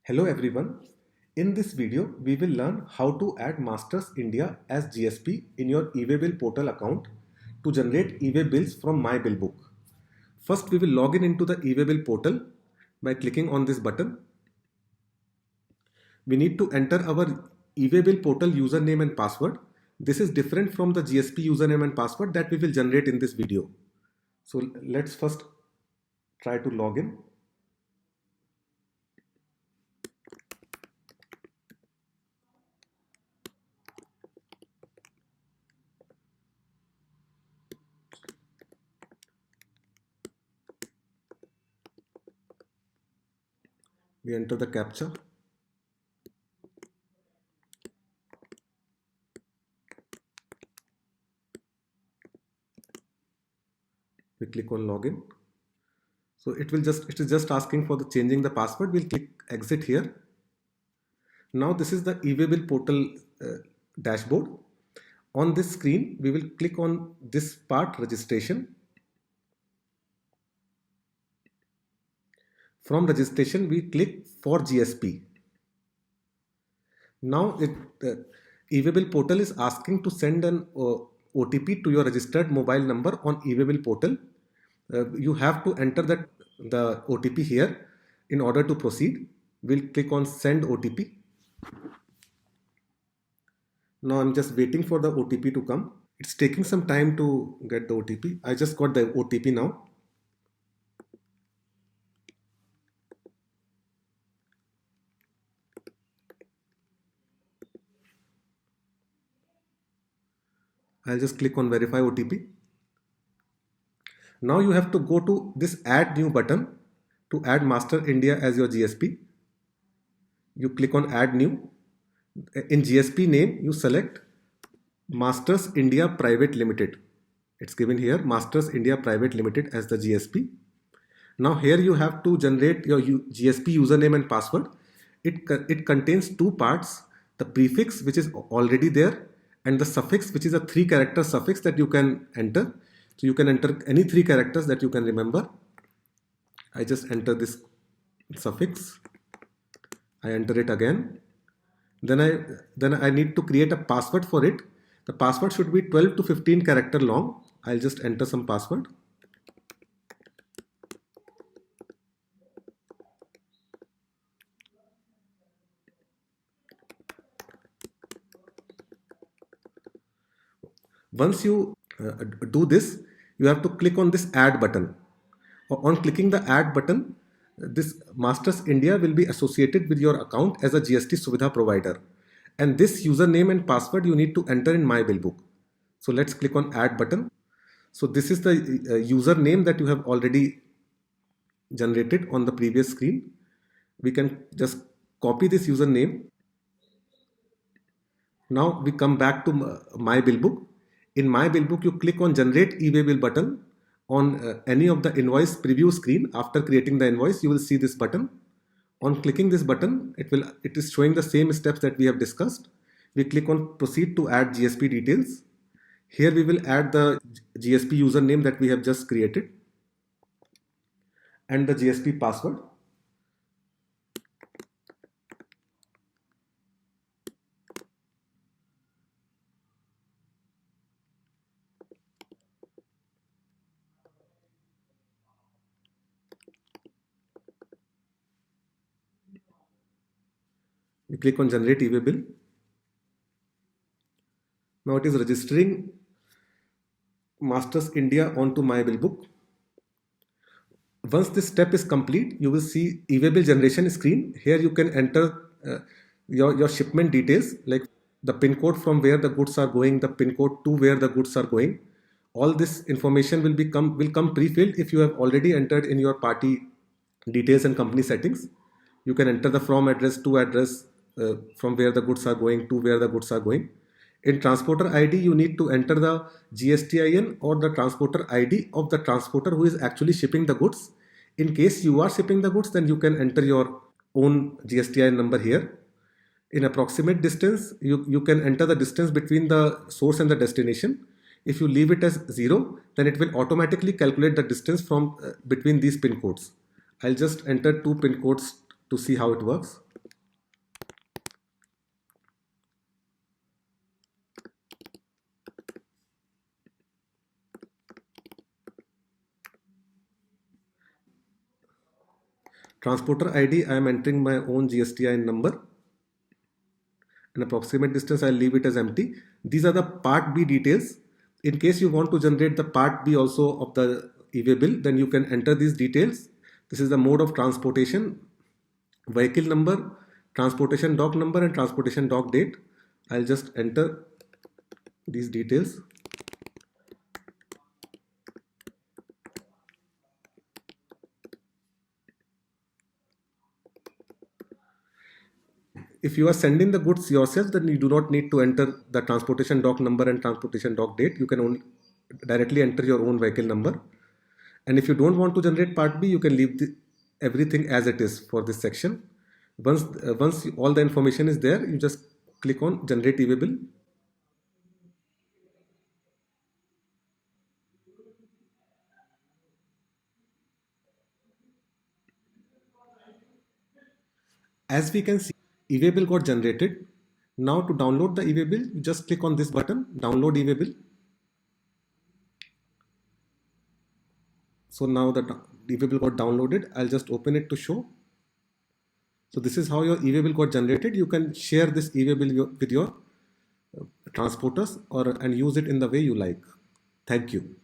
Hello everyone. In this video, we will learn how to add Masters India as GSP in your eWaybill portal account to generate eWay bills from My Bill Book. First, we will log in into the eWaybill portal by clicking on this button. We need to enter our eWaybill portal username and password. This is different from the GSP username and password that we will generate in this video. So let's first try to log in. We enter the captcha. We click on login. So it is just asking for the changing the password. We'll click exit here. Now this is the eWaybill portal dashboard. On this screen, we will click on this part, registration. From registration, we click for GSP. Now eWaybill portal is asking to send an OTP to your registered mobile number on eWaybill portal. You have to enter the OTP here in order to proceed. We'll click on send OTP. Now I'm just waiting for the OTP to come. It's taking some time to get the OTP. I just got the OTP now. I'll just click on verify OTP. Now you have to go to this add new button to add Master India as your GSP. You click on add new. In GSP name, you select Masters India Private Limited. It's given here Masters India Private Limited as the GSP. Now here you have to generate your GSP username and password. It contains two parts, the prefix which is already there and the suffix which is a 3-character suffix that you can enter. So you can enter any 3 characters that you can remember. I just enter this suffix. I enter it again. Then I need to create a password for it. The password should be 12 to 15 character long. I'll just enter some password. Once you do this, you have to click on this add button. On clicking the add button, this Masters India will be associated with your account as a GST Suvidha provider. And this username and password you need to enter in My Bill Book. So let's click on add button. So this is the username that you have already generated on the previous screen. We can just copy this username. Now we come back to My Bill Book. In My Bill Book, you click on generate eWaybill button. On any of the invoice preview screen, after creating the invoice, you will see this button. On clicking this button, it is showing the same steps that we have discussed. We click on proceed to add GSP details. Here we will add the GSP username that we have just created and the GSP password. We click on generate eWaybill. Now it is registering Masters India onto My Bill Book. Once this step is complete, you will see eWaybill generation screen. Here you can enter your shipment details, like the pin code from where the goods are going, the pin code to where the goods are going. All this information will come pre-filled if you have already entered in your party details and company settings. You can enter the from address to address, from where the goods are going to where the goods are going. In transporter ID, you need to enter the GSTIN or the transporter ID of the transporter who is actually shipping the goods. In case you are shipping the goods, then you can enter your own GSTIN number here. In approximate distance, you can enter the distance between the source and the destination. If you leave it as 0, then it will automatically calculate the distance from between these pin codes. I'll just enter 2 pin codes to see how it works. Transporter ID, I am entering my own GSTIN number. An approximate distance, I'll leave it as empty. These are the Part B details. In case you want to generate the Part B also of the e-way bill, then you can enter these details. This is the mode of transportation, vehicle number, transportation dock number, and transportation dock date. I'll just enter these details. If you are sending the goods yourself, then you do not need to enter the transportation dock number and transportation dock date. You can only directly enter your own vehicle number. And if you don't want to generate Part B, you can leave everything as it is for this section. Once all the information is there, you just click on generate e-way bill. As we can see, e-way bill got generated. Now to download the e-way bill, you just click on this button, download e-way bill. So now the e-way bill got downloaded. I'll just open it to show. So this is how your e-way bill got generated. You can share this e-way bill with your transporters and use it in the way you like. Thank you.